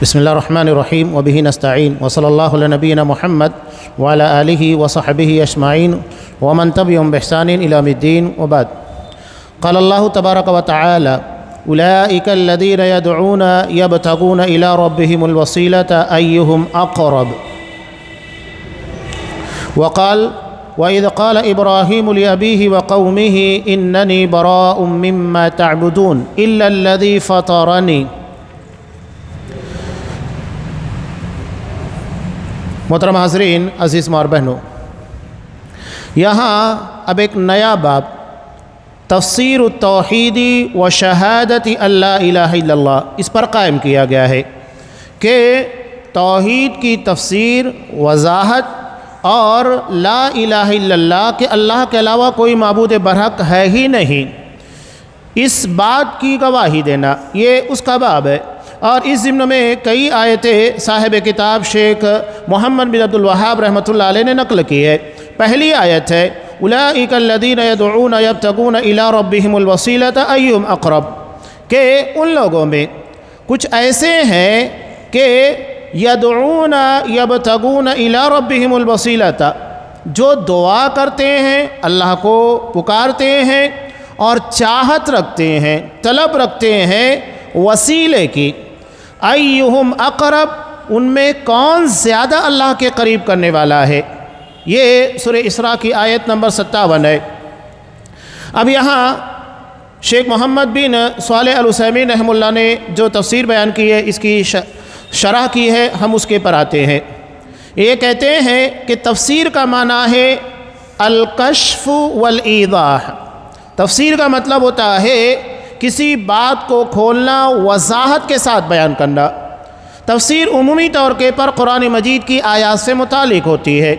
بسم اللہ الرحمن الرحیم وبہ نستعین وصلی اللہ علی نبینا محمد وعلی آلہ وصحبہ اجمعین ومن تبعهم بإحسان إلی یوم الدین وبعد قال اللہ تبارک وتعالی اولئک الذین یدعون یبتغون الی ربهم الوسیلۃ ایہم اقرب وقال وإذ قال إبراهيم لأبيه وقومه إنني براء مما تعبدون إلا الذي فطرني۔ محترم حاضرین، عزیز ماں اور بہنوں، یہاں اب ایک نیا باب تفسیر التوحید و شہادت اللہ الہ الا اللہ اس پر قائم کیا گیا ہے کہ توحید کی تفسیر، وضاحت اور لا الہ الا اللہ کہ اللہ کے علاوہ کوئی معبود برحق ہے ہی نہیں، اس بات کی گواہی دینا، یہ اس کا باب ہے۔ اور اس ضمن میں کئی آیتیں صاحب کتاب شیخ محمد بن عبد الوہاب رحمۃ اللہ علیہ نے نقل کی ہے۔ پہلی آیت ہے اولئک الذین یدعون یبتغون الی ربہم الوسیلۃ ایہم اقرب، کہ ان لوگوں میں کچھ ایسے ہیں کہ یدعون یبتغون الی ربہم الوسیلۃ، جو دعا کرتے ہیں، اللہ کو پکارتے ہیں اور چاہت رکھتے ہیں، طلب رکھتے ہیں وسیلے کی۔ ایہم اقرب، ان میں کون زیادہ اللہ کے قریب کرنے والا ہے، یہ سورہ اسراء کی آیت نمبر 57 ہے۔ اب یہاں شیخ محمد بن صالح العثیمین رحمہ اللہ نے جو تفسیر بیان کی ہے، اس کی شرح کی ہے، ہم اس کے پر آتے ہیں۔ یہ کہتے ہیں کہ تفسیر کا معنی ہے الکشف والایضاح۔ تفسیر کا مطلب ہوتا ہے کسی بات کو کھولنا، وضاحت کے ساتھ بیان کرنا۔ تفسیر عمومی طور کے پر قرآن مجید کی آیات سے متعلق ہوتی ہے،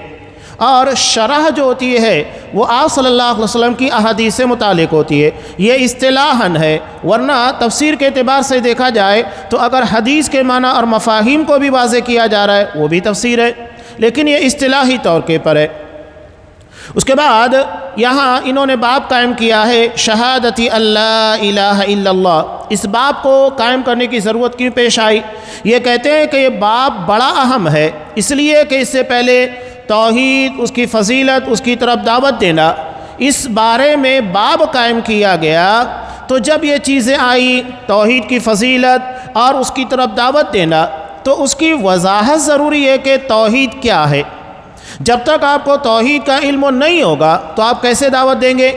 اور شرح جو ہوتی ہے وہ آپ صلی اللہ علیہ وسلم کی احادیث سے متعلق ہوتی ہے۔ یہ اصطلاحاً ہے، ورنہ تفسیر کے اعتبار سے دیکھا جائے تو اگر حدیث کے معنی اور مفاہیم کو بھی واضح کیا جا رہا ہے وہ بھی تفسیر ہے، لیکن یہ اصطلاحی طور کے پر ہے۔ اس کے بعد یہاں انہوں نے باب قائم کیا ہے شہادت اللہ الہ الا اللہ۔ اس باب کو قائم کرنے کی ضرورت کیوں پیش آئی؟ یہ کہتے ہیں کہ یہ باب بڑا اہم ہے، اس لیے کہ اس سے پہلے توحید، اس کی فضیلت، اس کی طرف دعوت دینا، اس بارے میں باب قائم کیا گیا۔ تو جب یہ چیزیں آئی، توحید کی فضیلت اور اس کی طرف دعوت دینا، تو اس کی وضاحت ضروری ہے کہ توحید کیا ہے۔ جب تک آپ کو توحید کا علم نہیں ہوگا تو آپ کیسے دعوت دیں گے؟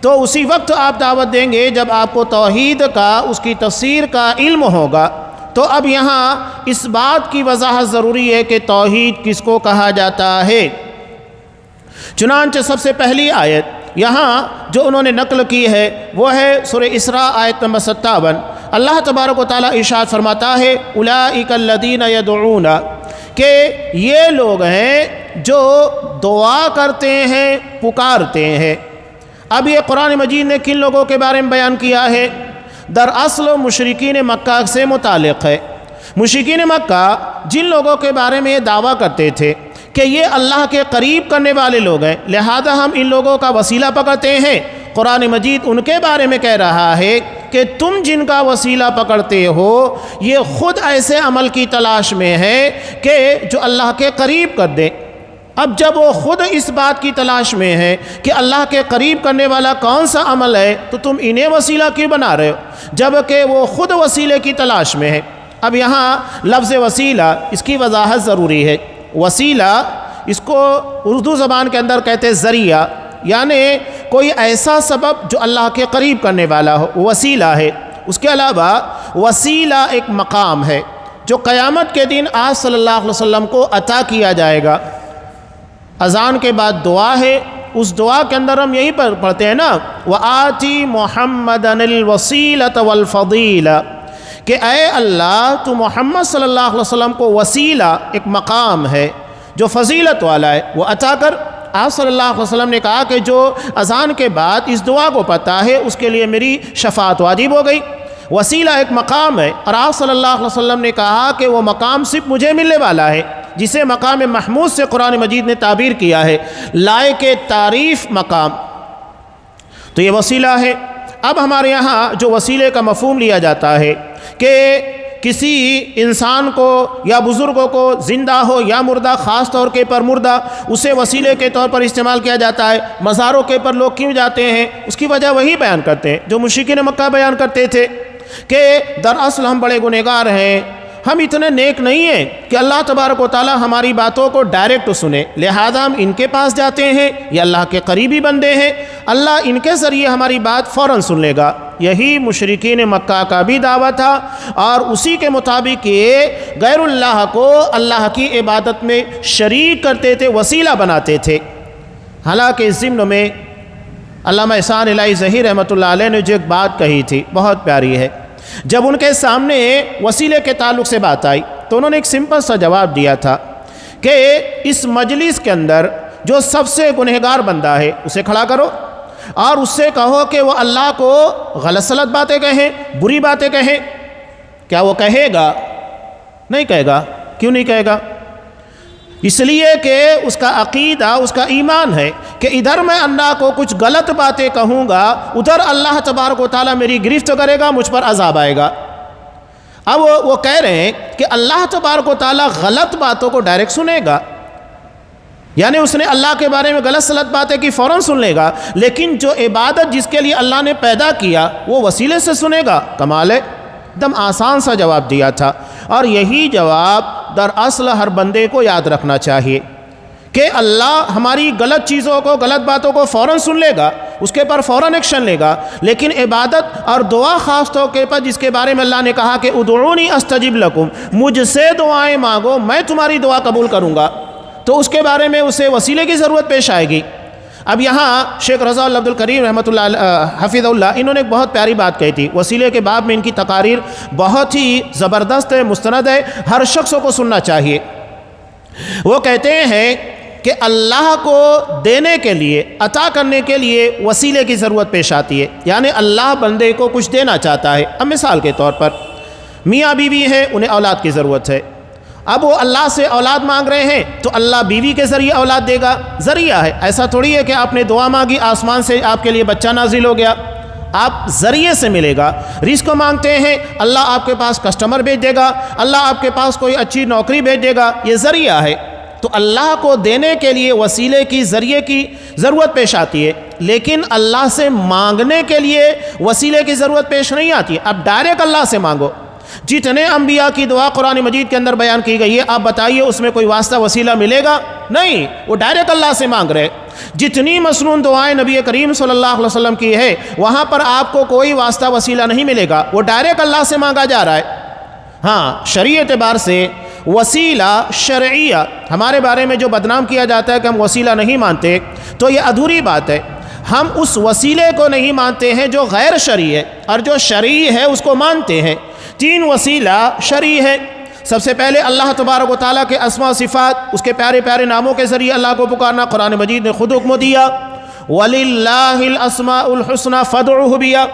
تو اسی وقت آپ دعوت دیں گے جب آپ کو توحید کا، اس کی تفسیر کا علم ہوگا۔ تو اب یہاں اس بات کی وضاحت ضروری ہے کہ توحید کس کو کہا جاتا ہے۔ چنانچہ سب سے پہلی آیت یہاں جو انہوں نے نقل کی ہے وہ ہے سورہ اسراء آیت نمبر 57۔ اللہ تبارک و تعالیٰ ارشاد فرماتا ہے اولئک الذین یدعون، کہ یہ لوگ ہیں جو دعا کرتے ہیں، پکارتے ہیں۔ اب یہ قرآن مجید نے کن لوگوں کے بارے میں بیان کیا ہے؟ دراصل مشرکین مکہ سے متعلق ہے۔ مشرکین مکہ جن لوگوں کے بارے میں یہ دعویٰ کرتے تھے کہ یہ اللہ کے قریب کرنے والے لوگ ہیں، لہذا ہم ان لوگوں کا وسیلہ پکڑتے ہیں، قرآن مجید ان کے بارے میں کہہ رہا ہے کہ تم جن کا وسیلہ پکڑتے ہو یہ خود ایسے عمل کی تلاش میں ہے کہ جو اللہ کے قریب کر دے۔ اب جب وہ خود اس بات کی تلاش میں ہے کہ اللہ کے قریب کرنے والا کون سا عمل ہے، تو تم انہیں وسیلہ کیوں بنا رہے ہو جبکہ وہ خود وسیلے کی تلاش میں ہے؟ اب یہاں لفظ وسیلہ، اس کی وضاحت ضروری ہے۔ وسیلہ اس کو اردو زبان کے اندر کہتے ہیں ذریعہ، یعنی کوئی ایسا سبب جو اللہ کے قریب کرنے والا ہو، وسیلہ ہے۔ اس کے علاوہ وسیلہ ایک مقام ہے جو قیامت کے دن آپ صلی اللہ علیہ وسلم کو عطا کیا جائے گا۔ اذان کے بعد دعا ہے، اس دعا کے اندر ہم یہی پڑھتے ہیں نا وَآتِ مُحَمَّدًا الْوَسِيلَةَ وَالْفَضِيلَةَ، کہ اے اللہ تو محمد صلی اللہ علیہ وسلم کو وسیلہ، ایک مقام ہے جو فضیلت والا ہے، وہ عطا کر۔ آپ صلی اللہ علیہ وسلم نے کہا کہ جو اذان کے بعد اس دعا کو پڑھتا ہے اس کے لیے میری شفاعت واجب ہو گئی۔ وسیلہ ایک مقام ہے، اور آپ صلی اللہ علیہ وسلم نے کہا کہ وہ مقام صرف مجھے ملنے والا ہے، جسے مقام محمود سے قرآن مجید نے تعبیر کیا ہے، لائق تعریف مقام۔ تو یہ وسیلہ ہے۔ اب ہمارے یہاں جو وسیلے کا مفہوم لیا جاتا ہے کہ کسی انسان کو یا بزرگوں کو زندہ ہو یا مردہ، خاص طور کے پر مردہ، اسے وسیلے کے طور پر استعمال کیا جاتا ہے۔ مزاروں کے پر لوگ کیوں جاتے ہیں؟ اس کی وجہ وہی بیان کرتے ہیں جو مشرکین مکہ بیان کرتے تھے کہ دراصل ہم بڑے گنہگار ہیں، ہم اتنے نیک نہیں ہیں کہ اللہ تبارک و تعالی ہماری باتوں کو ڈائریکٹ سنے، لہذا ہم ان کے پاس جاتے ہیں، یہ اللہ کے قریبی بندے ہیں، اللہ ان کے ذریعے ہماری بات فوراً سن لے گا۔ یہی مشرکین مکہ کا بھی دعویٰ تھا، اور اسی کے مطابق یہ غیر اللہ کو اللہ کی عبادت میں شریک کرتے تھے، وسیلہ بناتے تھے۔ حالانکہ اس ضمن میں علامہ احسان الہی ظہیر رحمۃ اللہ علیہ نے جو ایک بات کہی تھی بہت پیاری ہے۔ جب ان کے سامنے وسیلے کے تعلق سے بات آئی تو انہوں نے ایک سمپل سا جواب دیا تھا کہ اس مجلس کے اندر جو سب سے گنہگار بندہ ہے اسے کھڑا کرو اور اس سے کہو کہ وہ اللہ کو غلط سلط باتیں کہیں، بری باتیں کہیں۔ کیا وہ کہے گا؟ نہیں کہے گا۔ کیوں نہیں کہے گا؟ اس لیے کہ اس کا عقیدہ، اس کا ایمان ہے کہ ادھر میں اللہ کو کچھ غلط باتیں کہوں گا، ادھر اللہ تبارک و تعالیٰ میری گرفت کرے گا، مجھ پر عذاب آئے گا۔ اب وہ کہہ رہے ہیں کہ اللہ تبارک و تعالیٰ غلط باتوں کو ڈائریکٹ سنے گا، یعنی اس نے اللہ کے بارے میں غلط سلط باتیں کی فوراً سن لے گا، لیکن جو عبادت جس کے لیے اللہ نے پیدا کیا وہ وسیلے سے سنے گا۔ کمال ہے، ایک دم آسان سا جواب دیا تھا، اور یہی جواب دراصل ہر بندے کو یاد رکھنا چاہیے کہ اللہ ہماری غلط چیزوں کو، غلط باتوں کو فوراً سن لے گا، اس کے پر فوراً ایکشن لے گا، لیکن عبادت اور دعا خاص طور کے پر جس کے بارے میں اللہ نے کہا کہ ادعونی استجب لکم، مجھ سے دعائیں مانگو میں تمہاری دعا قبول کروں گا، تو اس کے بارے میں اسے وسیلے کی ضرورت پیش آئے گی۔ اب یہاں شیخ رضا عبد الکریم رحمۃ اللہ حفظ اللہ، انہوں نے ایک بہت پیاری بات کہی تھی۔ وسیلے کے باب میں ان کی تقاریر بہت ہی زبردست ہے، مستند ہے، ہر شخص کو سننا چاہیے۔ وہ کہتے ہیں کہ اللہ کو دینے کے لیے، عطا کرنے کے لیے وسیلے کی ضرورت پیش آتی ہے، یعنی اللہ بندے کو کچھ دینا چاہتا ہے۔ اب مثال کے طور پر میاں بیوی ہیں، انہیں اولاد کی ضرورت ہے، اب وہ اللہ سے اولاد مانگ رہے ہیں تو اللہ بیوی کے ذریعے اولاد دے گا، ذریعہ ہے۔ ایسا تھوڑی ہے کہ آپ نے دعا مانگی آسمان سے آپ کے لیے بچہ نازل ہو گیا، آپ ذریعے سے ملے گا۔ رزق مانگتے ہیں، اللہ آپ کے پاس کسٹمر بھیج دے گا، اللہ آپ کے پاس کوئی اچھی نوکری بھیج دے گا، یہ ذریعہ ہے۔ تو اللہ کو دینے کے لیے وسیلے کی، ذریعے کی ضرورت پیش آتی ہے، لیکن اللہ سے مانگنے کے لیے وسیلے کی ضرورت پیش نہیں آتی ہے۔ اب ڈائریکٹ اللہ سے مانگو۔ جتنے انبیاء کی دعا قرآن مجید کے اندر بیان کی گئی ہے، آپ بتائیے اس میں کوئی واسطہ وسیلہ ملے گا؟ نہیں، وہ ڈائریکٹ اللہ سے مانگ رہے۔ جتنی مسنون دعائیں نبی کریم صلی اللہ علیہ وسلم کی ہے، وہاں پر آپ کو کوئی واسطہ وسیلہ نہیں ملے گا، وہ ڈائریکٹ اللہ سے مانگا جا رہا ہے۔ ہاں، شرعی اعتبار سے وسیلہ شرعیہ ہمارے بارے میں جو بدنام کیا جاتا ہے کہ ہم وسیلہ نہیں مانتے، تو یہ ادھوری بات ہے۔ ہم اس وسیلے کو نہیں مانتے ہیں جو غیر شرعی ہے، اور جو شرعی ہے اس کو مانتے ہیں۔ 3 وسیلہ شرعی ہے۔ سب سے پہلے اللہ تبارک و تعالیٰ کے اسماء و صفات، اس کے پیارے پیارے ناموں کے ذریعے اللہ کو پکارنا۔ قرآن مجید نے خود حکم دیا، وَلِلَّهِ الْأَسْمَاءُ الْحُسْنَى فَادْعُوهُ بِهَا،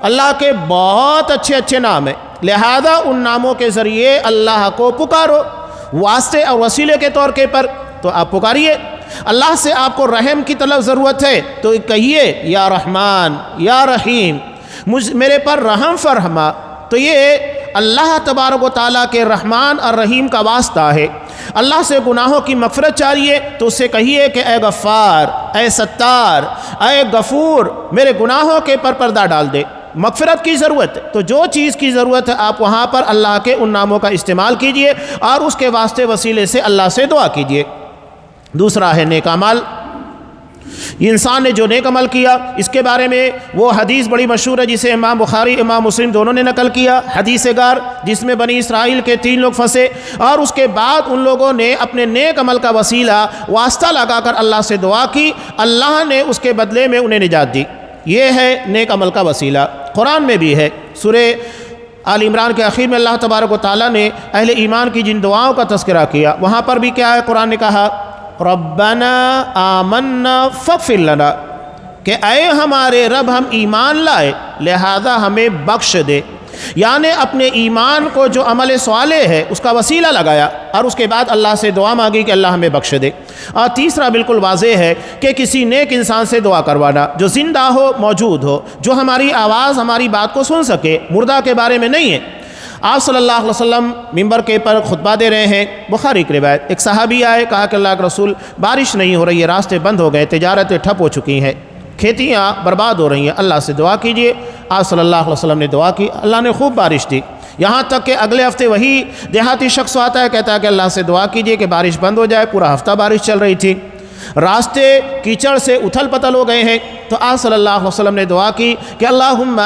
اللہ کے بہت اچھے اچھے نام ہیں، لہذا ان ناموں کے ذریعے اللہ کو پکارو۔ واسطے اور وسیلے کے طور کے پر تو آپ پکاریے۔ اللہ سے آپ کو رحم کی طلب ضرورت ہے تو کہیے یا رحمان یا رحیم، میرے پر رحم فرما، تو یہ اللہ تبارک و تعالیٰ کے رحمان اور رحیم کا واسطہ ہے۔ اللہ سے گناہوں کی مغفرت چاہیے تو اس سے کہیے کہ اے غفار، اے ستار، اے غفور، میرے گناہوں کے پر پردہ ڈال دے۔ مغفرت کی ضرورت ہے تو جو چیز کی ضرورت ہے آپ وہاں پر اللہ کے ان ناموں کا استعمال کیجئے اور اس کے واسطے وسیلے سے اللہ سے دعا کیجئے۔ دوسرا ہے نیک عمل۔ انسان نے جو نیک عمل کیا، اس کے بارے میں وہ حدیث بڑی مشہور ہے جسے امام بخاری امام مسلم دونوں نے نقل کیا، حدیث گار، جس میں بنی اسرائیل کے 3 لوگ پھنسے اور اس کے بعد ان لوگوں نے اپنے نیک عمل کا وسیلہ واسطہ لگا کر اللہ سے دعا کی، اللہ نے اس کے بدلے میں انہیں نجات دی۔ یہ ہے نیک عمل کا وسیلہ۔ قرآن میں بھی ہے، سورہ آل عمران کے آخر میں اللہ تبارک و تعالیٰ نے اہل ایمان کی جن دعاؤں کا تذکرہ کیا، وہاں پر بھی کیا ہے؟ قرآن نے کہا ربنا آمنا فاغفر لنا، کہ اے ہمارے رب ہم ایمان لائے لہذا ہمیں بخش دے، یعنی اپنے ایمان کو جو عمل صالح ہے اس کا وسیلہ لگایا اور اس کے بعد اللہ سے دعا مانگی کہ اللہ ہمیں بخش دے۔ اور تیسرا بالکل واضح ہے کہ کسی نیک انسان سے دعا کروانا جو زندہ ہو، موجود ہو، جو ہماری آواز ہماری بات کو سن سکے، مردہ کے بارے میں نہیں ہے۔ آپ صلی اللہ علیہ وسلم ممبر کے پر خطبہ دے رہے ہیں، بخاری کی روایت، ایک صحابی آئے، کہا کہ اللہ کے رسول بارش نہیں ہو رہی ہے، راستے بند ہو گئے، تجارتیں ٹھپ ہو چکی ہیں، کھیتیاں برباد ہو رہی ہیں، اللہ سے دعا کیجئے۔ آپ صلی اللہ علیہ وسلم نے دعا کی، اللہ نے خوب بارش دی، یہاں تک کہ اگلے ہفتے وہی دیہاتی شخص آتا ہے، کہتا ہے کہ اللہ سے دعا کیجئے کہ بارش بند ہو جائے۔ پورا ہفتہ بارش چل رہی تھی، راستے کیچڑ سے اتھل پتل ہو گئے ہیں، تو آپ صلی اللہ علیہ وسلم نے دعا کی کہ اللہم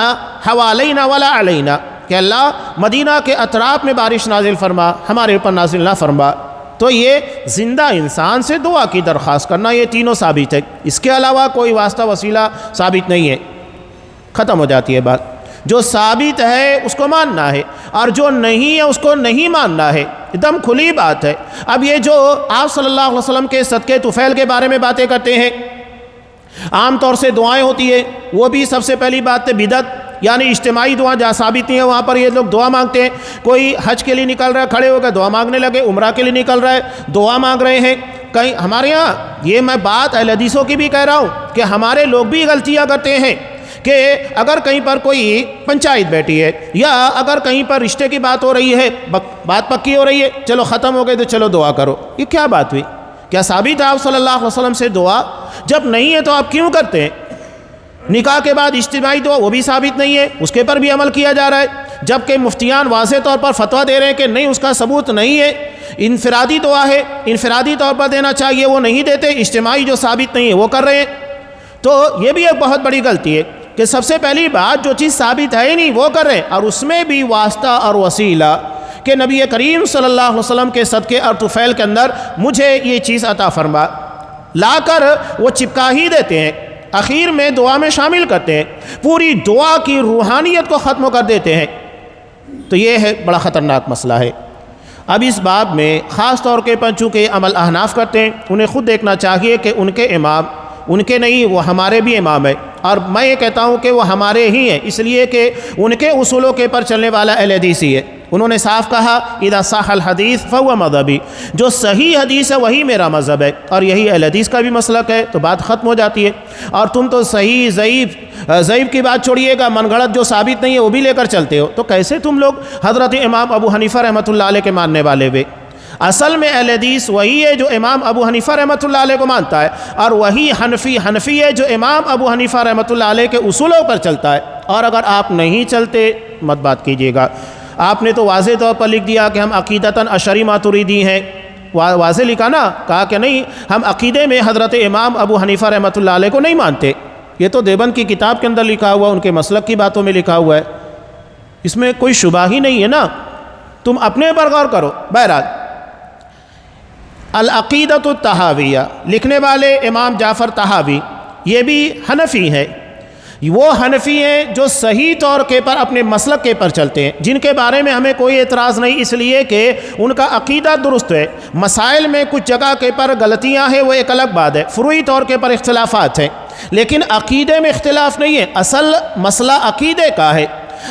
حوالینا ولا علینا، کہ اللہ مدینہ کے اطراف میں بارش نازل فرما، ہمارے اوپر نازل نہ فرما۔ تو یہ زندہ انسان سے دعا کی درخواست کرنا، یہ تینوں ثابت ہے، اس کے علاوہ کوئی واسطہ وسیلہ ثابت نہیں ہے۔ ختم ہو جاتی ہے بات، جو ثابت ہے اس کو ماننا ہے، اور جو نہیں ہے اس کو نہیں ماننا ہے، ایک دم کھلی بات ہے۔ اب یہ جو آپ صلی اللہ علیہ وسلم کے صدقے طفیل کے بارے میں باتیں کرتے ہیں، عام طور سے دعائیں ہوتی ہیں، وہ بھی سب سے پہلی بات ہے بدعت، یعنی اجتماعی دعا جہاں ثابت نہیں ہے وہاں پر یہ لوگ دعا مانگتے ہیں۔ کوئی حج کے لیے نکل رہا ہے، کھڑے ہو کر دعا مانگنے لگے، عمرہ کے لیے نکل رہا ہے دعا مانگ رہے ہیں۔ کہیں ہمارے یہاں یہ میں بات اہل حدیثوں کی بھی کہہ رہا ہوں کہ ہمارے لوگ بھی غلطیاں کرتے ہیں کہ اگر کہیں پر کوئی پنچایت بیٹھی ہے یا اگر کہیں پر رشتے کی بات ہو رہی ہے، بات پکی ہو رہی ہے، چلو ختم ہو گئے تو چلو دعا کرو، یہ کیا بات ہوئی؟ کیا ثابت ہے آپ صلی اللہ علیہ وسلم سے دعا؟ جب نہیں ہے تو آپ کیوں کرتے ہیں؟ نکاح کے بعد اجتماعی دعا وہ بھی ثابت نہیں ہے، اس کے پر بھی عمل کیا جا رہا ہے، جبکہ مفتیان واضح طور پر فتویٰ دے رہے ہیں کہ نہیں، اس کا ثبوت نہیں ہے، انفرادی دعا ہے، انفرادی طور پر دینا چاہیے، وہ نہیں دیتے، اجتماعی جو ثابت نہیں ہے وہ کر رہے ہیں۔ تو یہ بھی ایک بہت بڑی غلطی ہے کہ سب سے پہلی بات جو چیز ثابت ہے ہی نہیں وہ کر رہے ہیں، اور اس میں بھی واسطہ اور وسیلہ کہ نبی کریم صلی اللہ علیہ وسلم کے صدقے اور طفیل کے اندر مجھے یہ چیز عطا فرما، لا کر وہ چپکا ہی دیتے ہیں، اخیر میں دعا میں شامل کرتے ہیں، پوری دعا کی روحانیت کو ختم کر دیتے ہیں۔ تو یہ ہے بڑا خطرناک مسئلہ ہے۔ اب اس باب میں خاص طور کے پر چونکہ عمل احناف کرتے ہیں، انہیں خود دیکھنا چاہیے کہ ان کے امام، ان کے نہیں، وہ ہمارے بھی امام ہے، اور میں یہ کہتا ہوں کہ وہ ہمارے ہی ہیں، اس لیے کہ ان کے اصولوں کے پر چلنے والا اہل حدیث ہی ہے۔ انہوں نے صاف کہا اذا صح الحدیث فهو مذہبی، جو صحیح حدیث ہے وہی میرا مذہب ہے، اور یہی اہل حدیث کا بھی مسلک ہے، تو بات ختم ہو جاتی ہے۔ اور تم تو صحیح ضعیف کی بات چھوڑیے گا، من گھڑت جو ثابت نہیں ہے وہ بھی لے کر چلتے ہو، تو کیسے تم لوگ حضرت امام ابو حنیفہ رحمۃ اللہ علیہ کے ماننے والے ہوئے؟ اصل میں اہل حدیث وہی ہے جو امام ابو حنیفہ رحمۃ اللہ علیہ کو مانتا ہے، اور وہی حنفی ہے جو امام ابو حنیفہ رحمۃ اللہ علیہ کے اصولوں پر چلتا ہے۔ اور اگر آپ نہیں چلتے مت بات کیجیے گا، آپ نے تو واضح طور پر لکھ دیا کہ ہم عقیدتاً اشعری ماتریدی ہیں، واضح لکھا نا، کہا کہ نہیں ہم عقیدے میں حضرت امام ابو حنیفہ رحمۃ اللہ علیہ کو نہیں مانتے، یہ تو دیوبند کی کتاب کے اندر لکھا ہوا، ان کے مسلک کی باتوں میں لکھا ہوا ہے، اس میں کوئی شبہ ہی نہیں ہے نا، تم اپنے پر غور کرو۔ بہرحال العقیدۃ الطحاویہ لکھنے والے امام جعفر طحاوی یہ بھی حنفی ہیں، وہ حنفی ہیں جو صحیح طور کے پر اپنے مسلک کے پر چلتے ہیں، جن کے بارے میں ہمیں کوئی اعتراض نہیں، اس لیے کہ ان کا عقیدہ درست ہے، مسائل میں کچھ جگہ کے پر غلطیاں ہیں وہ ایک الگ بات ہے، فروعی طور کے پر اختلافات ہیں، لیکن عقیدے میں اختلاف نہیں ہے، اصل مسئلہ عقیدے کا ہے۔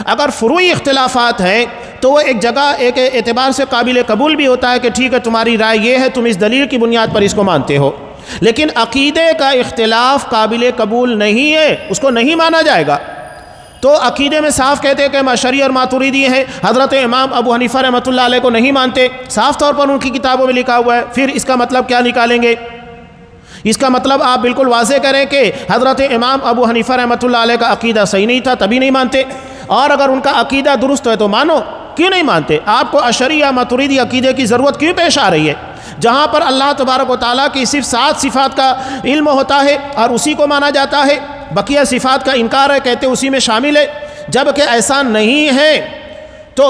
اگر فروعی اختلافات ہیں تو وہ ایک جگہ ایک اعتبار سے قابل قبول بھی ہوتا ہے کہ ٹھیک ہے تمہاری رائے یہ ہے، تم اس دلیل کی بنیاد پر اس کو مانتے ہو، لیکن عقیدے کا اختلاف قابل قبول نہیں ہے، اس کو نہیں مانا جائے گا۔ تو عقیدے میں صاف کہتے ہیں کہ ہم اشعری اور ماتریدی ہیں، حضرت امام ابو حنیفہ رحمۃ اللہ علیہ کو نہیں مانتے، صاف طور پر ان کی کتابوں میں لکھا ہوا ہے، پھر اس کا مطلب کیا نکالیں گے؟ اس کا مطلب آپ بالکل واضح کریں کہ حضرت امام ابو حنیفہ رحمۃ اللہ علیہ کا عقیدہ صحیح نہیں تھا تبھی نہیں مانتے، اور اگر ان کا عقیدہ درست ہے تو مانو، کیوں نہیں مانتے؟ آپ کو اشعری یا ماتریدی عقیدے کی ضرورت کیوں پیش آ رہی ہے؟ جہاں پر اللہ تبارک و تعالیٰ کی صرف 7 صفات کا علم ہوتا ہے اور اسی کو مانا جاتا ہے، بقیہ صفات کا انکار ہے، کہتے اسی میں شامل ہے، جبکہ ایسا نہیں ہے۔ تو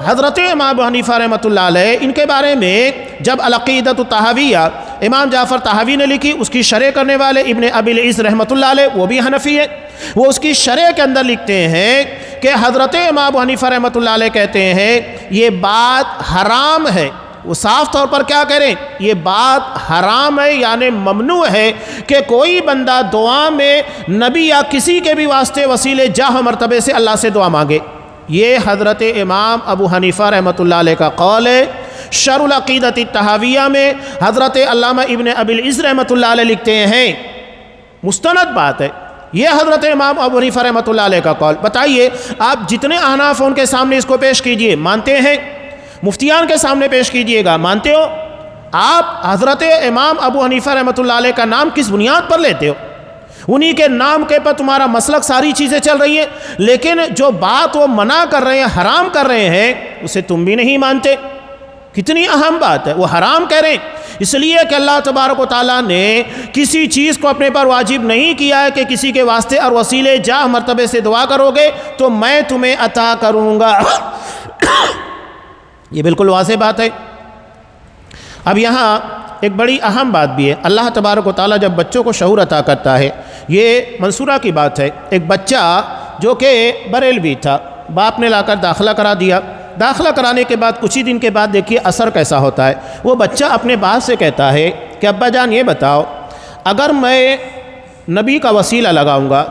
حضرت امام ابو حنیفہ رحمۃ اللہ علیہ ان کے بارے میں جب العقیدۃ الطحاویہ امام جعفر طحاوی نے لکھی، اس کی شرح کرنے والے ابن ابی العز رحمۃ اللہ علیہ وہ بھی حنفی ہیں، وہ اس کی شرح کے اندر لکھتے ہیں کہ حضرت امام ابو حنیفہ رحمۃ اللہ علیہ کہتے ہیں یہ بات حرام ہے، وہ صاف طور پر کیا کریں، یہ بات حرام ہے یعنی ممنوع ہے کہ کوئی بندہ دعا میں نبی یا کسی کے بھی واسطے وسیلے جاہ مرتبے سے اللہ سے دعا مانگے۔ یہ حضرت امام ابو حنیفہ رحمۃ اللہ علیہ کا قول ہے۔ شرح العقیدۃ الطحاویہ میں حضرت علامہ ابن ابی العز رحمۃ اللہ علیہ لکھتے ہیں، مستند بات ہے، یہ حضرت امام ابو حنیفہ رحمۃ اللہ علیہ کا قول. بتائیے آپ جتنے احناف ان کے سامنے اس کو پیش کیجئے, مانتے ہیں؟ مفتیان کے سامنے پیش کیجئے گا, مانتے ہو؟ آپ حضرت امام ابو حنیفہ رحمۃ اللہ علیہ کا نام کس بنیاد پر لیتے ہو؟ انہی کے نام کے پر تمہارا مسلک ساری چیزیں چل رہی ہیں, لیکن جو بات وہ منع کر رہے ہیں, حرام کر رہے ہیں, اسے تم بھی نہیں مانتے. کتنی اہم بات ہے, وہ حرام کہہ رہے ہیں. اس لیے کہ اللہ تبارک و تعالیٰ نے کسی چیز کو اپنے پر واجب نہیں کیا ہے کہ کسی کے واسطے اور وسیلے جاہ مرتبے سے دعا کرو گے تو میں تمہیں عطا کروں گا. یہ بالکل واضح بات ہے. اب یہاں ایک بڑی اہم بات بھی ہے. اللہ تبارک و تعالیٰ جب بچوں کو شعور عطا کرتا ہے, یہ منصورہ کی بات ہے. ایک بچہ جو کہ بریلوی تھا, باپ نے لا کر داخلہ کرا دیا. داخلہ کرانے کے بعد کچھ ہی دن کے بعد دیکھیے اثر کیسا ہوتا ہے. وہ بچہ اپنے باپ سے کہتا ہے کہ ابا جان یہ بتاؤ, اگر میں نبی کا وسیلہ لگاؤں گا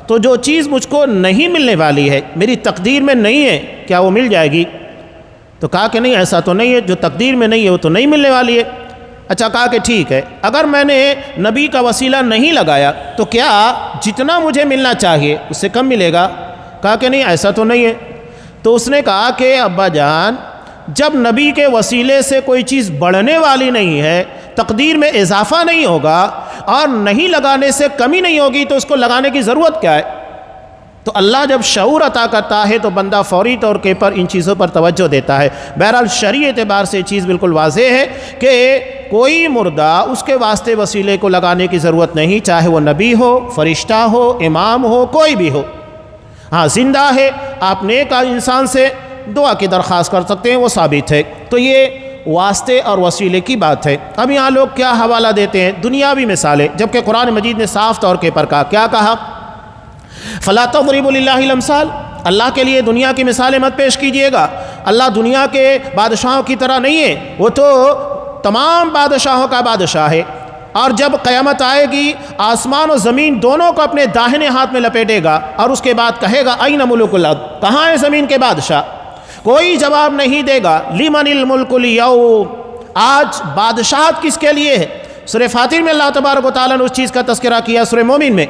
تو جو چیز مجھ کو نہیں ملنے والی ہے, میری تقدیر میں نہیں ہے, کیا وہ مل جائے گی؟ تو کہا کہ نہیں, ایسا تو نہیں ہے, جو تقدیر میں نہیں ہے وہ تو نہیں ملنے والی ہے. اچھا, کہا کہ ٹھیک ہے, اگر میں نے نبی کا وسیلہ نہیں لگایا تو کیا جتنا مجھے ملنا چاہیے اس سے کم ملے گا؟ کہا کہ نہیں, ایسا تو نہیں ہے. تو اس نے کہا کہ ابا جان, جب نبی کے وسیلے سے کوئی چیز بڑھنے والی نہیں ہے, تقدیر میں اضافہ نہیں ہوگا اور نہیں لگانے سے کمی نہیں ہوگی, تو اس کو لگانے کی ضرورت کیا ہے؟ تو اللہ جب شعور عطا کرتا ہے تو بندہ فوری طور کے پر ان چیزوں پر توجہ دیتا ہے. بہرحال شرعی اعتبار سے یہ چیز بالکل واضح ہے کہ کوئی مردہ اس کے واسطے وسیلے کو لگانے کی ضرورت نہیں, چاہے وہ نبی ہو, فرشتہ ہو, امام ہو, کوئی بھی ہو. ہاں زندہ ہے, آپ نیک انسان سے دعا کی درخواست کر سکتے ہیں, وہ ثابت ہے. تو یہ واسطے اور وسیلے کی بات ہے. اب یہاں لوگ کیا حوالہ دیتے ہیں؟ دنیاوی مثالیں, جبکہ قرآن مجید نے صاف طور کے پر کہا, کیا کہا؟ فَلَا تَضْرِبُوا لِلَّهِ الْأَمْثَالَ, اللہ کے لیے دنیا کی مثالیں مت پیش کیجئے گا. اللہ دنیا کے بادشاہوں کی طرح نہیں ہے, وہ تو تمام بادشاہوں کا بادشاہ ہے. اور جب قیامت آئے گی, آسمان و زمین دونوں کو اپنے داہنے ہاتھ میں لپیٹے گا اور اس کے بعد کہے گا اَيْنَ مُلُوكُ الْأَرْضِ, کہاں ہے زمین کے بادشاہ؟ کوئی جواب نہیں دے گا. لِمَنِ الْمُلْكُ الْيَوْمَ, آج بادشاہت کس کے لیے ہے؟ سورہ فاتر میں اللہ تبارک و تعالیٰ نے اس چیز کا تذکرہ کیا. سورہ مومن میں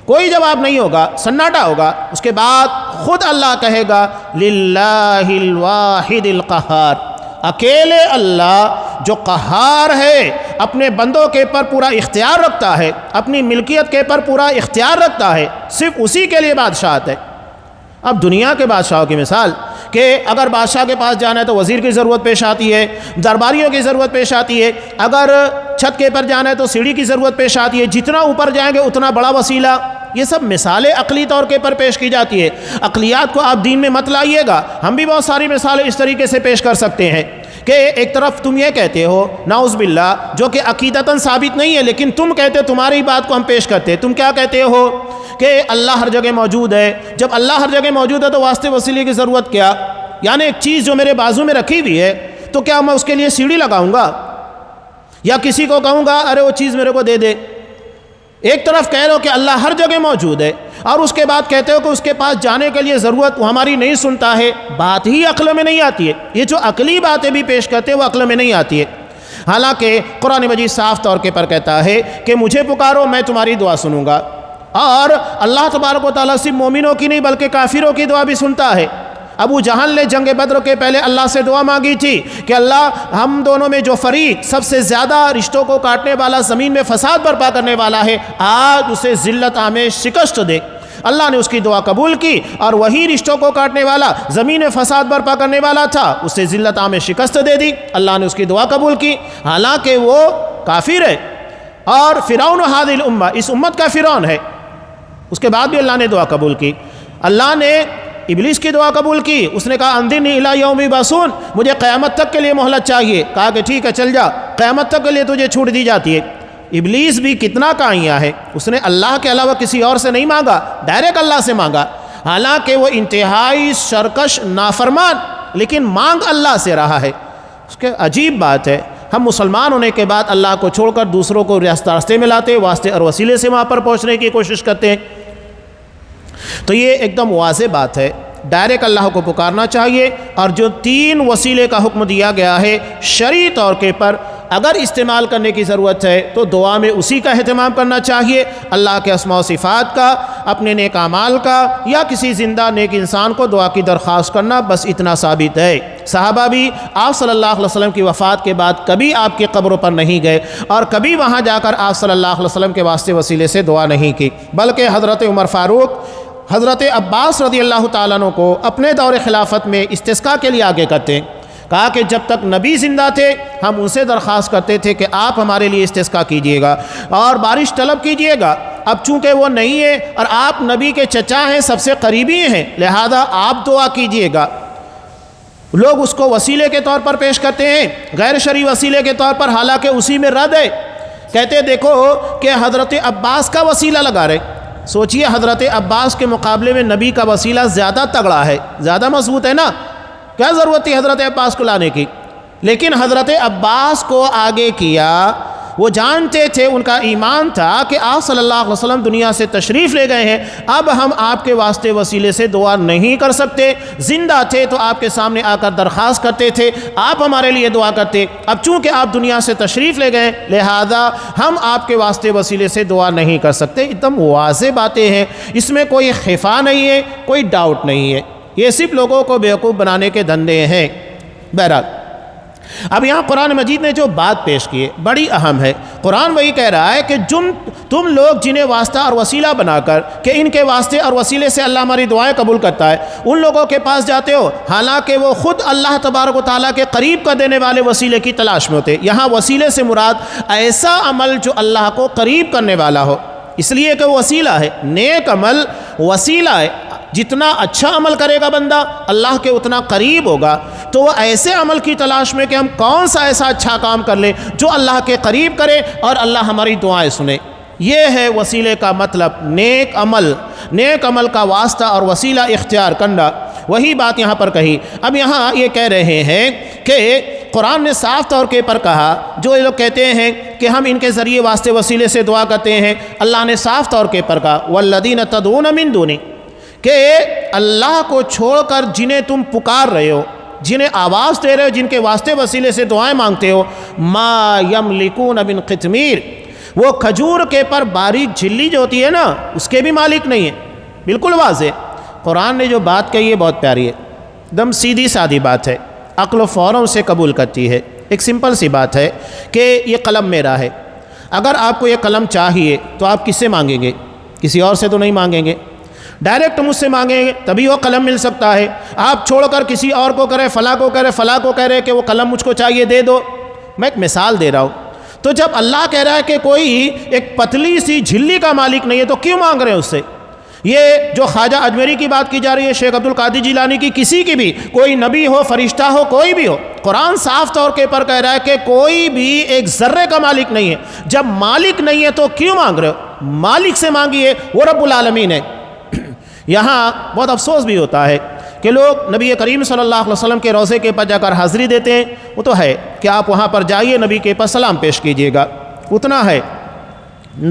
کوئی جواب نہیں ہوگا, سناٹا ہوگا. اس کے بعد خود اللہ کہے گا لِلَّهِ الْوَاحِدِ الْقَهَّارِ, اکیلے اللہ جو قہار ہے, اپنے بندوں کے پر پورا اختیار رکھتا ہے, اپنی ملکیت کے پر پورا اختیار رکھتا ہے, صرف اسی کے لیے بادشاہت ہے. اب دنیا کے بادشاہوں کی مثال کہ اگر بادشاہ کے پاس جانا ہے تو وزیر کی ضرورت پیش آتی ہے, درباریوں کی ضرورت پیش آتی ہے. اگر چھت کے پر جانا ہے تو سیڑھی کی ضرورت پیش آتی ہے. جتنا اوپر جائیں گے اتنا بڑا وسیلہ. یہ سب مثالیں عقلی طور کے پر پیش کی جاتی ہے. عقلیات کو آپ دین میں مت لائیے گا. ہم بھی بہت ساری مثالیں اس طریقے سے پیش کر سکتے ہیں کہ ایک طرف تم یہ کہتے ہو نعوذ باللہ, جو کہ عقیدتاً ثابت نہیں ہے, لیکن تم کہتے ہو, تمہاری بات کو ہم پیش کرتے ہیں. تم کیا کہتے ہو کہ اللہ ہر جگہ موجود ہے. جب اللہ ہر جگہ موجود ہے تو واسطے وسیلے کی ضرورت کیا؟ یعنی ایک چیز جو میرے بازو میں رکھی ہوئی ہے تو کیا میں اس کے لیے سیڑھی لگاؤں گا یا کسی کو کہوں گا ارے وہ چیز میرے کو دے دے؟ ایک طرف کہہ رہے ہو کہ اللہ ہر جگہ موجود ہے اور اس کے بعد کہتے ہو کہ اس کے پاس جانے کے لیے ضرورت وہ ہماری نہیں سنتا ہے. بات ہی عقل میں نہیں آتی ہے. یہ جو عقلی باتیں بھی پیش کرتے ہیں وہ عقل میں نہیں آتی ہے. حالانکہ قرآن مجید صاف طور کے پر کہتا ہے کہ مجھے پکارو میں تمہاری دعا سنوں گا. اور اللہ تبارک و تعالیٰ صرف مومنوں کی نہیں بلکہ کافروں کی دعا بھی سنتا ہے. ابو جہل نے جنگ بدر کے پہلے اللہ سے دعا مانگی تھی کہ اللہ ہم دونوں میں جو فریق سب سے زیادہ رشتوں کو کاٹنے والا, زمین میں فساد برپا کرنے والا ہے, آج اسے ذلت آمیز شکست دے. اللہ نے اس کی دعا قبول کی اور وہی رشتوں کو کاٹنے والا, زمین میں فساد برپا کرنے والا تھا, اسے ذلت آمیز شکست دے دی. اللہ نے اس کی دعا قبول کی حالانکہ وہ کافر ہے. اور فرعون ہذہ الامہ, اس امت کا فرعون ہے. اس کے بعد بھی اللہ نے دعا قبول کی. اللہ نے ابلیس کی دعا قبول کی. اس نے کہا انظرنی الی یوم یبعثون, مجھے قیامت تک کے لیے مہلت چاہیے. کہا کہ ٹھیک ہے چل جا, قیامت تک کے لیے تجھے چھوٹ دی جاتی ہے. ابلیس بھی کتنا کائیاں ہے, اس نے اللہ کے علاوہ کسی اور سے نہیں مانگا, ڈائریکٹ اللہ سے مانگا. حالانکہ وہ انتہائی سرکش نافرمان, لیکن مانگ اللہ سے رہا ہے. اس کے عجیب بات ہے, ہم مسلمان ہونے کے بعد اللہ کو چھوڑ کر دوسروں کو راستے میں لاتے, واسطے اور وسیلے سے وہاں پر پہنچنے کی کوشش کرتے ہیں. تو یہ ایک دم واضح بات ہے, ڈائریکٹ اللہ کو پکارنا چاہیے. اور جو 3 وسیلے کا حکم دیا گیا ہے شرعی طور کے پر, اگر استعمال کرنے کی ضرورت ہے تو دعا میں اسی کا اہتمام کرنا چاہیے، اللہ کے اسماء و صفات کا، اپنے نیک اعمال کا، یا کسی زندہ نیک انسان کو دعا کی درخواست کرنا، بس اتنا ثابت ہے۔ صحابہ بھی آپ صلی اللہ علیہ وسلم کی وفات کے بعد کبھی آپ کی قبروں پر نہیں گئے اور کبھی وہاں جا کر آپ صلی اللہ علیہ وسلم کے واسطے وسیلے سے دعا نہیں کی، بلکہ حضرت عمر فاروق حضرت عباس رضی اللہ تعالیٰ عنہ کو اپنے دور خلافت میں استسقاء کے لیے آگے کرتے ہیں، کہا کہ جب تک نبی زندہ تھے ہم ان سے درخواست کرتے تھے کہ آپ ہمارے لیے استسقاء کیجئے گا اور بارش طلب کیجئے گا، اب چونکہ وہ نہیں ہے اور آپ نبی کے چچا ہیں، سب سے قریبی ہیں، لہذا آپ دعا کیجئے گا۔ لوگ اس کو وسیلے کے طور پر پیش کرتے ہیں، غیر شرعی وسیلے کے طور پر، حالانکہ اسی میں رد ہے۔ کہتے دیکھو کہ حضرت عباس کا وسیلہ لگا رہے، سوچئے حضرت عباس کے مقابلے میں نبی کا وسیلہ زیادہ تگڑا ہے، زیادہ مضبوط ہے نا، کیا ضرورت تھی حضرت عباس کو لانے کی؟ لیکن حضرت عباس کو آگے کیا، وہ جانتے تھے، ان کا ایمان تھا کہ آپ صلی اللہ علیہ وسلم دنیا سے تشریف لے گئے ہیں، اب ہم آپ کے واسطے وسیلے سے دعا نہیں کر سکتے، زندہ تھے تو آپ کے سامنے آ کر درخواست کرتے تھے، آپ ہمارے لیے دعا کرتے، اب چونکہ آپ دنیا سے تشریف لے گئے لہذا ہم آپ کے واسطے وسیلے سے دعا نہیں کر سکتے۔ ایک دم واضح باتیں ہیں، اس میں کوئی خفا نہیں ہے، کوئی ڈاؤٹ نہیں ہے، یہ صرف لوگوں کو بیوقوف بنانے کے دھندے ہیں۔ بہرحال اب یہاں قرآن مجید نے جو بات پیش کی ہے بڑی اہم ہے۔ قرآن وہی کہہ رہا ہے کہ تم لوگ جنہیں واسطہ اور وسیلہ بنا کر کہ ان کے واسطے اور وسیلے سے اللہ ہماری دعائیں قبول کرتا ہے، ان لوگوں کے پاس جاتے ہو حالانکہ وہ خود اللہ تبارک و تعالیٰ کے قریب کر دینے والے وسیلے کی تلاش میں ہوتے۔ یہاں وسیلے سے مراد ایسا عمل جو اللہ کو قریب کرنے والا ہو، اس لیے کہ وہ وسیلہ ہے، نیک عمل وسیلہ ہے، جتنا اچھا عمل کرے گا بندہ اللہ کے اتنا قریب ہوگا، تو وہ ایسے عمل کی تلاش میں کہ ہم کون سا ایسا اچھا کام کر لیں جو اللہ کے قریب کرے اور اللہ ہماری دعائیں سنے۔ یہ ہے وسیلے کا مطلب، نیک عمل کا واسطہ اور وسیلہ اختیار کرنا۔ وہی بات یہاں پر کہی۔ اب یہاں یہ کہہ رہے ہیں کہ قرآن نے صاف طور کے پر کہا، جو یہ لوگ کہتے ہیں کہ ہم ان کے ذریعے واسطے وسیلے سے دعا کرتے ہیں، اللہ نے صاف طور کے پر کہا والذین تدعون من دونہ، کہ اللہ کو چھوڑ کر جنہیں تم پکار رہے ہو، جنہیں آواز دے رہے ہو، جن کے واسطے وسیلے سے دعائیں مانگتے ہو، ما یملکون من قطمیر، وہ کھجور کے پر باریک جھلی جو ہوتی ہے نا اس کے بھی مالک نہیں ہے۔ بالکل واضح قرآن نے جو بات کہی ہے بہت پیاری ہے، دم سیدھی سادھی بات ہے، عقل و فوراً سے قبول کرتی ہے۔ ایک سمپل سی بات ہے کہ یہ قلم میرا ہے، اگر آپ کو یہ قلم چاہیے تو آپ کس سے مانگیں گے؟ کسی اور سے تو نہیں مانگیں گے، ڈائریکٹ مجھ سے مانگیں گے تبھی وہ قلم مل سکتا ہے۔ آپ چھوڑ کر کسی اور کو کرے، فلاں کو کرے، فلاں کو کہہ رہے کہ وہ قلم مجھ کو چاہیے دے دو۔ میں ایک مثال دے رہا ہوں، تو جب اللہ کہہ رہا ہے کہ کوئی ایک پتلی سی جھلی کا مالک نہیں ہے تو کیوں مانگ رہے ہیں اس سے؟ یہ جو خواجہ اجمیری کی بات کی جا رہی ہے، شیخ عبد القادر جیلانی کی، کسی کی بھی، کوئی نبی ہو، فرشتہ ہو، کوئی بھی ہو، قرآن صاف طور کے پر کہہ رہا ہے کہ کوئی بھی ایک ذرے کا مالک نہیں ہے۔ جب مالک نہیں ہے تو کیوں مانگ رہے ہو؟ مالک سے مانگیے، وہ رب العالمین ہے۔ یہاں بہت افسوس بھی ہوتا ہے کہ لوگ نبی کریم صلی اللہ علیہ وسلم کے روضے کے پاس جا کر حاضری دیتے ہیں، وہ تو ہے کہ آپ وہاں پر جائیے، نبی کے پاس سلام پیش کیجئے گا، اتنا ہے،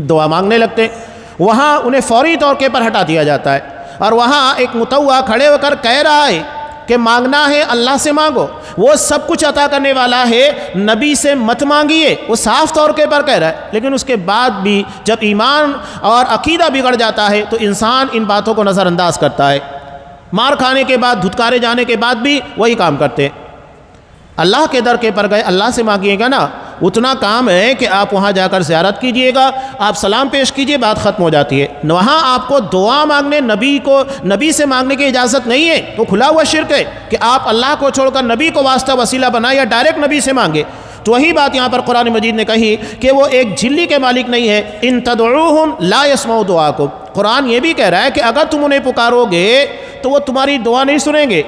دعا مانگنے لگتے ہیں، وہاں انہیں فوری طور کے پر ہٹا دیا جاتا ہے، اور وہاں ایک متوع کھڑے ہو کر کہہ رہا ہے کہ مانگنا ہے اللہ سے مانگو، وہ سب کچھ عطا کرنے والا ہے، نبی سے مت مانگیے، وہ صاف طور کے پر کہہ رہا ہے۔ لیکن اس کے بعد بھی جب ایمان اور عقیدہ بگڑ جاتا ہے تو انسان ان باتوں کو نظر انداز کرتا ہے، مار کھانے کے بعد، دھتکارے جانے کے بعد بھی وہی کام کرتے ہیں۔ اللہ کے در کے پر گئے، اللہ سے مانگیے گا نا، اتنا کام ہے کہ آپ وہاں جا کر زیارت کیجئے گا، آپ سلام پیش کیجئے، بات ختم ہو جاتی ہے۔ وہاں آپ کو دعا مانگنے، نبی سے مانگنے کی اجازت نہیں ہے، وہ کھلا ہوا شرک ہے کہ آپ اللہ کو چھوڑ کر نبی کو واسطہ وسیلہ بنائے یا ڈائریکٹ نبی سے مانگے۔ تو وہی بات یہاں پر قرآن مجید نے کہی کہ وہ ایک جھلی کے مالک نہیں ہے، ان تدعوہم لا یسمعوا دعاکم۔ قرآن یہ بھی کہہ رہا ہے کہ اگر تم انہیں پکارو گے تو وہ تمہاری دعا نہیں سنیں گے۔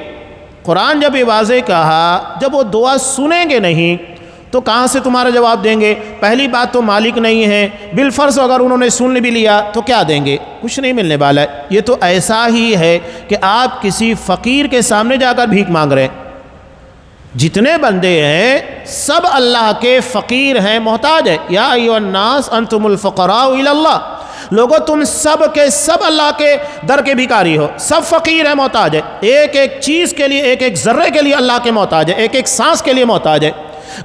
قرآن جب یہ واضح کہا، جب وہ دعا سنیں گے نہیں تو کہاں سے تمہارا جواب دیں گے؟ پہلی بات تو مالک نہیں ہے، بالفرض اگر انہوں نے سن بھی لیا تو کیا دیں گے؟ کچھ نہیں ملنے والا ہے۔ یہ تو ایسا ہی ہے کہ آپ کسی فقیر کے سامنے جا کر بھیک مانگ رہے ہیں۔ جتنے بندے ہیں سب اللہ کے فقیر ہیں، محتاج ہے۔ یا ایھا الناس انتم الفقراء الی اللہ، لوگو تم سب کے سب اللہ کے در کے بھکاری ہو، سب فقیر ہیں، محتاج ہے، ایک ایک چیز کے لیے، ایک ایک ذرے کے لیے اللہ کے محتاج ہے، ایک ایک سانس کے لیے محتاج ہے۔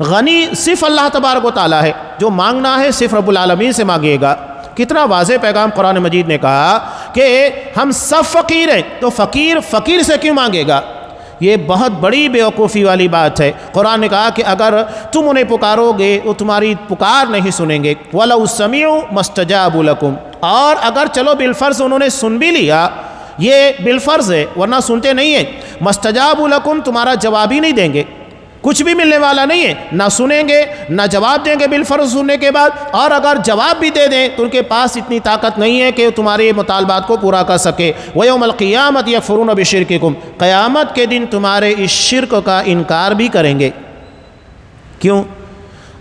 غنی صرف اللہ تبارک و تعالیٰ ہے، جو مانگنا ہے صرف رب العالمین سے مانگیے گا۔ کتنا واضح پیغام قرآن مجید نے کہا کہ ہم سب فقیر ہیں، تو فقیر فقیر سے کیوں مانگے گا؟ یہ بہت بڑی بیوقوفی والی بات ہے۔ قرآن نے کہا کہ اگر تم انہیں پکارو گے وہ تمہاری پکار نہیں سنیں گے۔ وَلَوْ سَمِعُوا مَا اسْتَجَابُوا لَكُمْ، اور اگر چلو بالفرض انہوں نے سن بھی لیا، یہ بالفرض ہے ورنہ سنتے نہیں ہیں، مَا اسْتَجَابُوا لَكُمْ تمہارا جواب ہی نہیں دیں گے، کچھ بھی ملنے والا نہیں ہے، نہ سنیں گے نہ جواب دیں گے بالفرض سننے کے بعد، اور اگر جواب بھی دے دیں تو ان کے پاس اتنی طاقت نہیں ہے کہ تمہارے مطالبات کو پورا کر سکے۔ وَيَوْمَ الْقِيَامَةِ يَكْفُرُونَ بِشِرْكِكُمْ، قیامت کے دن تمہارے اس شرک کا انکار بھی کریں گے۔ کیوں؟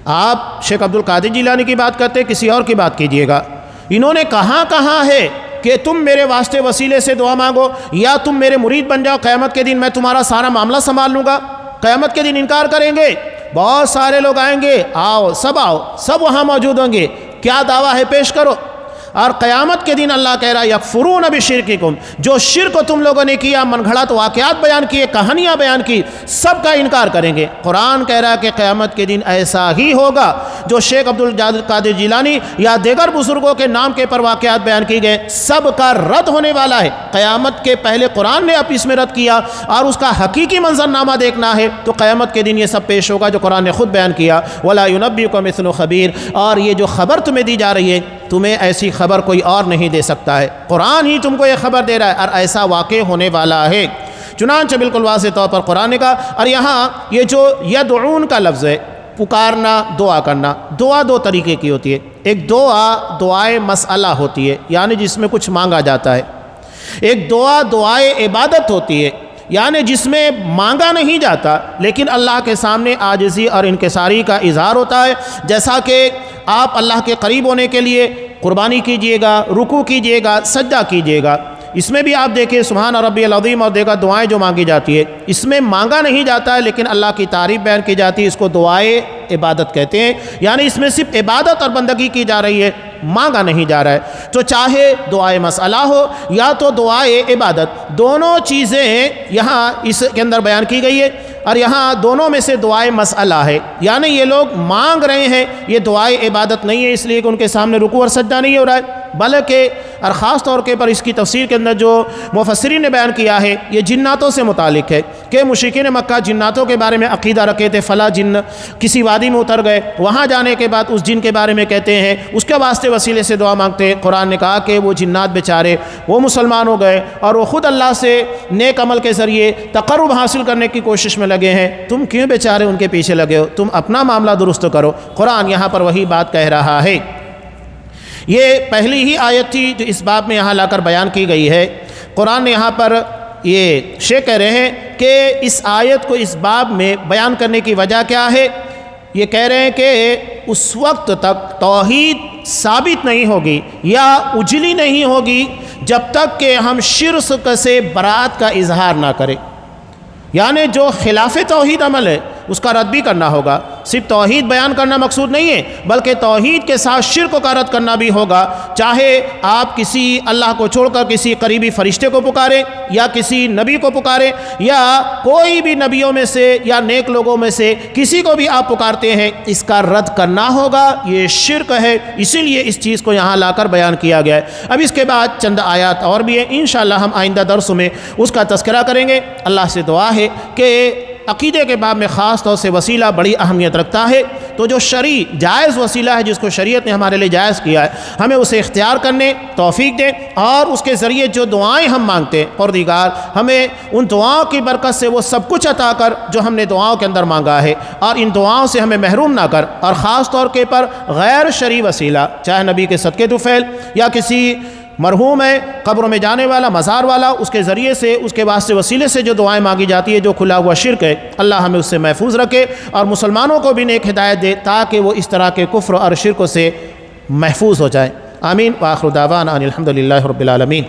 آپ شیخ عبد القادر جیلانی کی بات کرتے کسی اور کی بات کیجئے گا۔ انہوں نے کہاں ہے کہ تم میرے واسطے وسیلے سے دعا مانگو یا تم میرے مرید بن جاؤ، قیامت کے دن میں تمہارا سارا معاملہ سنبھال لوں گا؟ قیامت کے دن انکار کریں گے۔ بہت سارے لوگ آئیں گے، آؤ سب وہاں موجود ہوں گے، کیا دعویٰ ہے پیش کرو۔ اور قیامت کے دن اللہ کہہ رہا ہے یکفرون بشرککم، جو شرک تم لوگوں نے کیا، من گھڑت واقعات بیان کیے، کہانیاں بیان کی، سب کا انکار کریں گے۔ قرآن کہہ رہا ہے کہ قیامت کے دن ایسا ہی ہوگا، جو شیخ عبد القادر جیلانی یا دیگر بزرگوں کے نام کے پر واقعات بیان کی گئے، سب کا رد ہونے والا ہے۔ قیامت کے پہلے قرآن نے اس میں رد کیا اور اس کا حقیقی منظرنامہ دیکھنا ہے تو قیامت کے دن یہ سب پیش ہوگا جو قرآن نے خود بیان کیا۔ وَلَا يُنَبِّئُكَ مِثْلُ خَبِيرٍ، اور یہ جو خبر تمہیں دی جا رہی ہے تمہیں ایسی خبر کوئی اور نہیں دے سکتا ہے، قرآن ہی تم کو یہ خبر دے رہا ہے اور ایسا واقع ہونے والا ہے۔ چنانچہ بالکل واضح طور پر قرآن نے کہا۔ اور یہاں یہ جو یدعون کا لفظ ہے، پکارنا، دعا کرنا، دعا دو طریقے کی ہوتی ہے۔ ایک دعائے مسئلہ ہوتی ہے، یعنی جس میں کچھ مانگا جاتا ہے۔ ایک دعائے عبادت ہوتی ہے، یعنی جس میں مانگا نہیں جاتا لیکن اللہ کے سامنے عاجزی اور انکساری کا اظہار ہوتا ہے۔ جیسا کہ آپ اللہ کے قریب ہونے کے لیے قربانی کیجئے گا، رکوع کیجئے گا، سجدہ کیجئے گا، اس میں بھی آپ دیکھیں سبحان ربی العظیم اور دیگر دعائیں جو مانگی جاتی ہے، اس میں مانگا نہیں جاتا ہے لیکن اللہ کی تعریف بیان کی جاتی ہے، اس کو دعائے عبادت کہتے ہیں۔ یعنی اس میں صرف عبادت اور بندگی کی جا رہی ہے، مانگا نہیں جا رہا ہے۔ تو چاہے دعائے مسئلہ ہو یا تو دعائے عبادت، دونوں چیزیں یہاں اس کے اندر بیان کی گئی ہے۔ اور یہاں دونوں میں سے دعائے مسئلہ ہے، یعنی یہ لوگ مانگ رہے ہیں، یہ دعائے عبادت نہیں ہے اس لیے کہ ان کے سامنے رکوع اور سجدہ نہیں ہو رہا ہے، بلکہ اور خاص طور کے پر اس کی تفسیر کے اندر جو مفسرین نے بیان کیا ہے یہ جناتوں سے متعلق ہے کہ مشرکین مکہ جناتوں کے بارے میں عقیدہ رکھے تھے، فلاں جن کسی وادی میں اتر گئے، وہاں جانے کے بعد اس جن کے بارے میں کہتے ہیں، اس کے واسطے وسیلے سے دعا مانگتے ہیں۔ قرآن نے کہا کہ وہ جنات بیچارے وہ مسلمان ہو گئے اور وہ خود اللہ سے نیک عمل کے ذریعے تقرب حاصل کرنے کی کوشش میں لگے ہیں، تم کیوں بیچارے ان کے پیچھے لگے ہو؟ تم اپنا معاملہ درست کرو۔ قرآن یہاں پر وہی بات کہہ رہا ہے۔ یہ پہلی ہی آیت تھی جو اس باب میں یہاں لا کر بیان کی گئی ہے۔ قرآن نے یہاں پر یہ شیخ کہہ رہے ہیں کہ اس آیت کو اس باب میں بیان کرنے کی وجہ کیا ہے؟ یہ کہہ رہے ہیں کہ اس وقت تک توحید ثابت نہیں ہوگی یا اجلی نہیں ہوگی جب تک کہ ہم شرک سے برات کا اظہار نہ کریں، یعنی جو خلاف توحید عمل ہے اس کا رد بھی کرنا ہوگا۔ صرف توحید بیان کرنا مقصود نہیں ہے بلکہ توحید کے ساتھ شرک کا رد کرنا بھی ہوگا، چاہے آپ کسی اللہ کو چھوڑ کر کسی قریبی فرشتے کو پکاریں یا کسی نبی کو پکاریں یا کوئی بھی نبیوں میں سے یا نیک لوگوں میں سے کسی کو بھی آپ پکارتے ہیں، اس کا رد کرنا ہوگا، یہ شرک ہے، اسی لیے اس چیز کو یہاں لا کر بیان کیا گیا ہے۔ اب اس کے بعد چند آیات اور بھی ہیں، انشاءاللہ ہم آئندہ درسوں میں اس کا تذکرہ کریں گے۔ اللہ سے دعا ہے کہ عقیدے کے باب میں خاص طور سے وسیلہ بڑی اہمیت رکھتا ہے، تو جو شرعی جائز وسیلہ ہے جس کو شریعت نے ہمارے لیے جائز کیا ہے، ہمیں اسے اختیار کرنے توفیق دے اور اس کے ذریعے جو دعائیں ہم مانگتے ہیں پروردگار ہمیں ان دعاؤں کی برکت سے وہ سب کچھ عطا کر جو ہم نے دعاؤں کے اندر مانگا ہے، اور ان دعاؤں سے ہمیں محروم نہ کر، اور خاص طور کے پر غیر شرعی وسیلہ چاہے نبی کے صدقے طفیل یا کسی مرحوم ہے قبروں میں جانے والا مزار والا، اس کے ذریعے سے اس کے واسطے وسیلے سے جو دعائیں مانگی جاتی ہے جو کھلا ہوا شرک ہے، اللہ ہمیں اس سے محفوظ رکھے اور مسلمانوں کو بھی نیک ہدایت دے تاکہ وہ اس طرح کے کفر اور شرک سے محفوظ ہو جائیں۔ آمین۔ وآخر دعوانا ان الحمد للہ رب العالمین۔